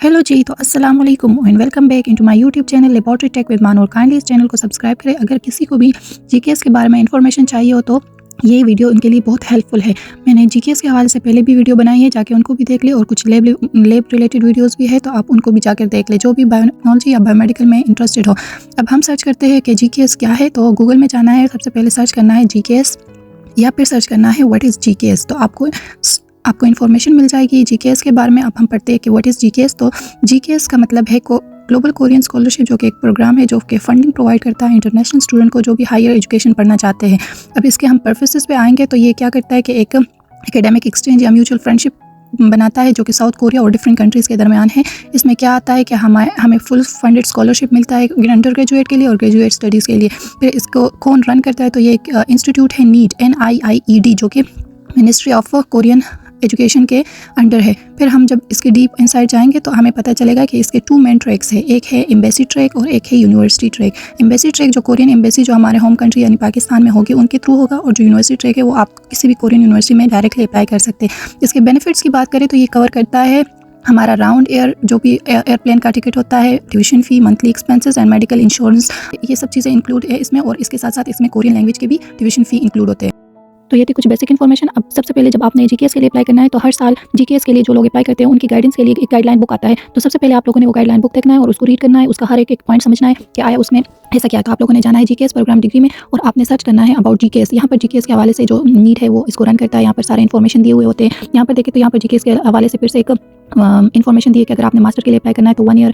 Hello जी, तो अस्सलाम वालेकुम and welcome back into my YouTube channel laboratory tech with Manoor. Kindly इस चैनल को सब्सक्राइब करें। अगर किसी को भी जीकेएस के बारे में इंफॉर्मेशन चाहिए हो तो ये वीडियो उनके लिए बहुत हेल्पफुल है। मैंने जीकेएस के हवाले से पहले भी वीडियो बनाई है, जाके उनको भी देख ले, और कुछ लैब रिलेटेड वीडियोस भी है, तो आप उनको भी जाकर देख ले जो भी बायोटेक्नोलॉजी या बायोमेडिकल में इंटरेस्टेड हो। अब हम सर्च करते हैं कि जीकेएस क्या है, तो गूगल में जाना है, सबसे पहले सर्च करना है जीकेएस या फिर सर्च करना है व्हाट इज़ जीकेएस। तो आपको इन्फॉर्मेशन मिल जाएगी जीकेएस के बारे में। अब हम पढ़ते हैं कि व्हाट इज़ जीकेएस। तो जीकेएस का मतलब है ग्लोबल कोरियन स्कॉलरशिप, जो कि एक प्रोग्राम है जो कि फंडिंग प्रोवाइड करता है इंटरनेशनल स्टूडेंट को जो भी हायर एजुकेशन पढ़ना चाहते हैं। अब इसके हम पर्पसेस पे आएंगे तो ये क्या करता है कि एक एकेडमिक एक्सचेंज या म्यूचुअल फ्रेंडशिप बनाता है जो कि साउथ कोरिया और डिफरेंट कंट्रीज़ के दरमियान है। इसमें क्या आता है कि हमें फुल फंडेड स्कॉलरशिप मिलता है अंडर ग्रेजुएट के लिए और ग्रेजुएट स्टडीज़ के लिए। फिर इसको कौन रन करता है, तो ये एक इंस्टीट्यूट है नीट NIIED, जो कि मिनिस्ट्री ऑफ कोरियन एजुकेशन के अंडर है। फिर हम जब इसके डीप इनसाइड जाएंगे तो हमें पता चलेगा कि इसके 2 मेन ट्रैक्स है, एक है एम्बेसी ट्रैक और एक है यूनिवर्सिटी ट्रैक। एम्बेसी ट्रैक जो कोरियन एम्बेसी जो हमारे होम कंट्री यानी पाकिस्तान में होगी उनके थ्रू होगा, और जो यूनिवर्सिटी ट्रैक है वो आप किसी भी कोरियन यूनिवर्सिटी में डायरेक्टली अप्लाई कर सकते हैं। इसके बेनिफिट्स की बात करें तो ये कवर करता है हमारा राउंड एयर, जो भी एयरप्लेन का टिकट होता है, tuition fee, monthly expenses and medical insurance, ये सब चीज़ें इंक्लूड है इसमें। और इसके साथ साथ इसमें कोरियन लैंग्वेज के भी ट्यूशन फ़ी इंक्लूड होते हैं। तो ये थी कुछ बेसिक इन्फॉर्मेशन। अब सबसे पहले जब आपने जीकेएस के लिए अप्लाई करना है तो हर साल जीकेएस के लिए जो लोग अप्लाई करते हैं उनकी गाइडेंस के लिए एक गाइडलाइन बुक आता है। तो सबसे पहले आप लोगों ने वो गाइडलाइन बुक देखना है और उसको रीड करना है, उसका हर एक पॉइंट समझना है कि आया उसमें ऐसा क्या। तो आप लोगों ने जाना है जीकेएस प्रोग्राम डिग्री में और आपने सर्च करना है अबाउट जीकेएस। यहाँ पर जीकेएस के हवाले से जो नीट है वो इसको रन करता है, यहाँ पर सारे इन्फॉर्मेशन दिए हुए होते हैं। यहाँ पर देखें तो यहाँ पर जीकेएस के हवाले से फिर से एक इन्फॉर्मेशन दी है कि अगर आपने मास्टर के लिए अप्लाई करना है तो 1 ईयर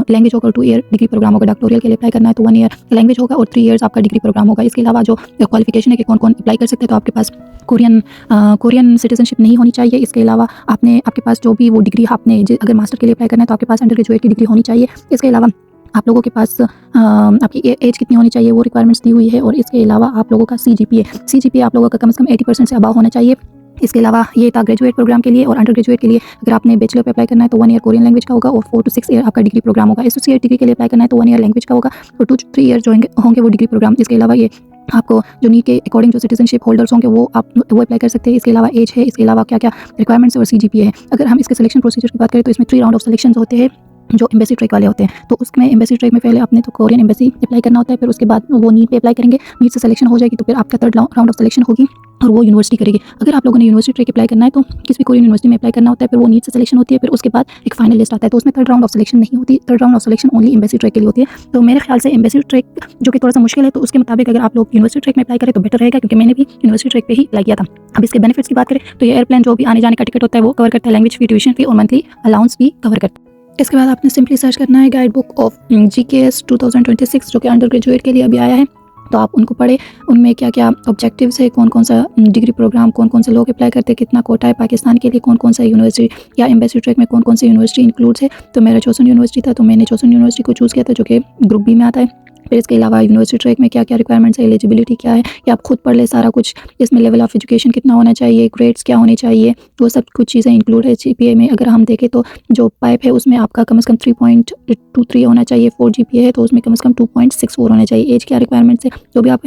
लैंग्वेज होगा, 2 ईयर डिग्री प्रोग्राम होगा। डॉक्टोरियल के लिए अप्लाई करना है तो 1 ईयर लैंग्वेज होगा और 3 ईयर्स आपका डिग्री प्रोग्राम होगा। इसके अलावा जो क्वालिफिकेशन है कि कौन कौन अप्लाई कर सकते हैं, तो आपके पास कोरियन सिटीजनशिप नहीं होनी चाहिए। इसके अलावा आपके पास जो भी वो डिग्री आपने अगर मास्टर के लिए अप्लाई करना है तो आपके पास अंडर ग्रेजुएट की डिग्री होनी चाहिए। इसके अलावा आप लोगों के पास आपकी एज कितनी होनी चाहिए वो रिक्वायरमेंट्स दी हुई है। और इसके अलावा आप लोगों का CGPA आप लोगों का कम से कम 80% से अबव होना चाहिए। इसके अलावा ये था ग्रेजुएट प्रोग्राम के लिए। और अंडर ग्रेजुएट के लिए अगर आपने बैचलर पे अप्लाई करना है तो 1 ईयर कोरियन लैंग्वेज का होगा और 4 to 6 ईयर आपका डिग्री प्रोग्राम होगा। एसोसिएट डिग्री के लिए अप्लाई करना है तो 1 ईयर लैंग्वेज का होगा और 2 to 3 ईयर जो होंगे वो डिग्री प्रोग्राम। इसके अलावा ये आपको जो नीट के अकॉर्डिंग जो सिटीजनशिप होल्डर्स होंगे वो अप्लाई कर सकते हैं। इसके अलावा एज है, इसके अलावा क्या क्या रिक्वायरमेंट्स और CGPA है। अगर हम इसके सिलेक्शन प्रोसीजर की बात करें तो इसमें 3 राउंड ऑफ सिलेक्शन होते हैं जो एम्बेसी ट्रैक वाले होते हैं। तो उसमें एम्बेसी ट्रैक में पहले आपने तो कोरियन एम्बेसी अप्लाई करना होता है, फिर उसके बाद वो नीट पे अप्लाई करेंगे। नीट से सिलेक्शन हो जाएगी तो फिर आपका 3rd राउंड ऑफ सिलेक्शन होगी और वो यूनिवर्सिटी करेगी। अगर आप लोगों ने यूनिवर्सिटी ट्रैक अप्लाई करना है तो किसी भी कोरियन यूनिवर्सिटी में अप्लाई करना होता है, फिर वो नीट से सिलेक्शन होती है, फिर उसके बाद एक फाइनल लिस्ट आता है। तो उसमें 3rd राउंड ऑफ सिलेक्शन नहीं होती, 3rd round of selection only embassy track के लिए होती है। तो मेरे ख्याल से एम्बेसी ट्रैक जो कि थोड़ा सा मुश्किल है, तो उसके मुताबिक अगर आप लोग यूनिवर्सिटी ट्रैक में अप्लाई करें तो बेटर रहेगा, क्योंकि मैंने भी यूनिवर्सिटी ट्रैक पे ही अप्लाई किया था। अब इसके बेनिफिट्स की बात करें तो ये एयरप्लेन जो भी आने जाने का टिकट होता है वो कवर करता है, लैंग्वेज फी, ट्यूशन फी और मंथली अलाउंस भी कवर करता है। इसके बाद आपने सिंपली सर्च करना है गाइड बुक ऑफ जीकेएस 2026 जो कि अंडर ग्रेजुएट के लिए अभी आया है। तो आप उनको पढ़े, उनमें क्या क्या ऑब्जेक्टिव्स है, कौन कौन सा डिग्री प्रोग्राम, कौन कौन से लोग अप्लाई करते हैं, कितना कोटा है पाकिस्तान के लिए, कौन कौन सा यूनिवर्सिटी या एम्बेसी ट्रैक में कौन कौन सी यूनिवर्सिटी इंक्लूड्स है। तो मेरा चोसन यूनिवर्सिटी था तो मैंने चोसन यूनिवर्सिटी को चूज़ किया था जो कि ग्रुप बी में आता है। फिर इसके अलावा यूनिवर्सिटी ट्रैक में क्या क्या रिक्वायरमेंट्स है, एलिजिबिलिटी क्या है, या आप खुद पढ़ ले सारा कुछ। इसमें लेवल ऑफ एजुकेशन कितना होना चाहिए, ग्रेड्स क्या होने चाहिए, वो सब कुछ चीज़ें इंक्लूड है। GPA में अगर हम देखें तो जो पाइप है उसमें आपका कम से कम 3.23 होना चाहिए। 4 GPA है तो उसमें कम से कम 2.64 होना चाहिए। एज क्या रिक्वायरमेंट्स है जो भी आप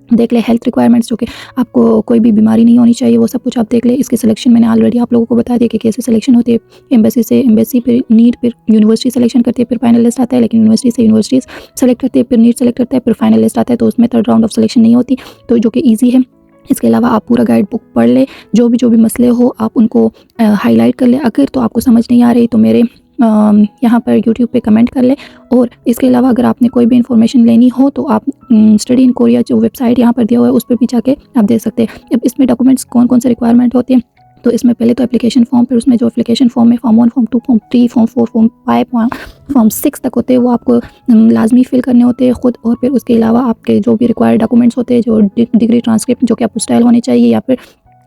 देख ले। हेल्थ रिक्वायरमेंट्स जो कि आपको कोई भी बीमारी नहीं होनी चाहिए, वो सब कुछ आप देख ले। इसकी सिलेक्शन मैंने ऑलरेडी आप लोगों को बता दिया कि कैसे सिलेक्शन होती है। एम्बेसी फिर नीट, फिर यूनिवर्सिटी सिलेक्शन करती है, फिर फाइनल लिस्ट आता है। लेकिन यूनिवर्सिटी से यूनिवर्सिटीज़ सेलेक्ट करती है, फिर नीट सेलेक्ट करता है, फिर फाइनल लिस्ट आता है। तो उसमें 3rd राउंड ऑफ सिलेक्शन नहीं होती, तो जो कि ईजी है। इसके अलावा आप पूरा गाइड बुक पढ़ ले, जो भी मसले हो आप उनको हाईलाइट कर ले। अगर तो आपको समझ नहीं आ रही तो मेरे यहाँ पर YouTube पे कमेंट कर ले। और इसके अलावा अगर आपने कोई भी इन्फॉर्मेशन लेनी हो तो आप स्टडी इन कोरिया जो वेबसाइट यहाँ पर दिया हुआ है उस पर भी जाके आप देख सकते हैं। अब इसमें डॉक्यूमेंट्स कौन कौन से रिक्वायरमेंट होते हैं, तो इसमें पहले तो एप्लीकेशन फॉर्म, फिर उसमें जो एप्लीकेशन फॉर्म में form 1, form 2, form 3, form 4, form 5, form 6 तक होते हैं, वो आपको लाजमी फिल करने होते हैं खुद। और फिर उसके अलावा आपके जो भी रिक्वायर्ड डॉक्यूमेंट्स होते हैं, जो डिग्री ट्रांसक्रिप्ट जो कि आपको स्टाइल होने चाहिए, या फिर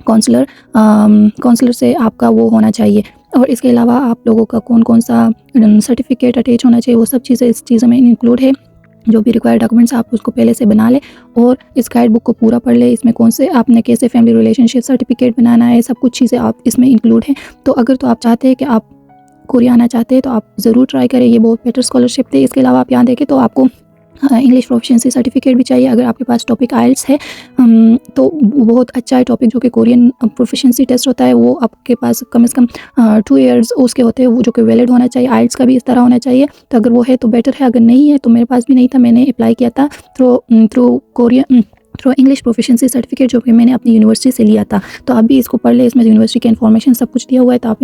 काउंसलर से आपका वो होना चाहिए। और इसके अलावा आप लोगों का कौन कौन सा सर्टिफिकेट अटैच होना चाहिए, वो सब चीज़ें इस चीज़ों में इंक्लूड है। जो भी रिक्वायर्ड डॉक्यूमेंट्स आप उसको पहले से बना ले और इस गाइड बुक को पूरा पढ़ ले। इसमें कौन से आपने कैसे फैमिली रिलेशनशिप सर्टिफिकेट बनाना है, सब कुछ चीज़ें आप इसमें इंक्लूड हैं। तो अगर तो आप चाहते हैं कि आप कोरिया आना चाहते हैं तो आप ज़रूर ट्राई करें, ये बहुत बेटर स्कॉलरशिप थे। इसके अलावा आप यहाँ देखें तो आपको इंग्लिश प्रोफिशिएंसी सर्टिफिकेट भी चाहिए। अगर आपके पास टॉपिक आइल्स है तो बहुत अच्छा है टॉपिक, जो कि कोरियन प्रोफिशिएंसी टेस्ट होता है, वो आपके पास कम से कम 2 इयर्स उसके होते हैं, वो जो कि वैलिड होना चाहिए। आइल्स का भी इस तरह होना चाहिए, तो अगर वो है तो बेटर है, अगर नहीं है तो मेरे पास भी नहीं था, मैंने अप्लाई किया था थ्रू इंग्लिश प्रोफिशिएंसी सर्टिफिकेट, जो कि मैंने अपनी यूनिवर्सिटी से लिया था। तो आप भी इसको पढ़ ले, इसमें यूनिवर्सिटी की इन्फॉर्मेशन सब कुछ दिया हुआ है, तो आप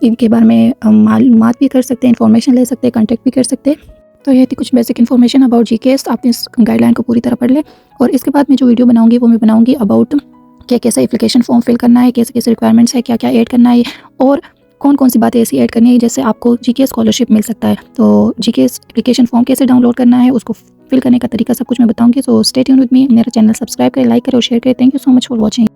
इनके बारे में मालूमात भी कर सकते हैं, इन्फॉर्मेशन ले सकते हैं, कॉन्टैक्ट भी कर सकते हैं। तो ये थी कुछ बेसिक इन्फॉर्मेशन अबाउट जीकेएस। आपने इस गाइडलाइन को पूरी तरह पढ़ ले, और इसके बाद मैं जो वीडियो बनाऊंगी वो मैं बनाऊंगी अबाउट कैसा एप्लीकेशन फॉर्म फिल करना है, कैसे कैसे रिक्वायरमेंट्स है, क्या क्या ऐड करना है, और कौन कौन सी बातें ऐसी ऐड करनी है जैसे आपको जीके स्कॉलरशिप मिल सकता है। तो जीके एप्लीकेशन फॉर्म कैसे डाउनलोड करना है, उसको फिल करने का तरीका सब कुछ मैं बताऊंगी। So stay tune with me. मेरा चैनल सब्सक्राइब करें, लाइक करें और शेयर करें। Thank you so much for watching.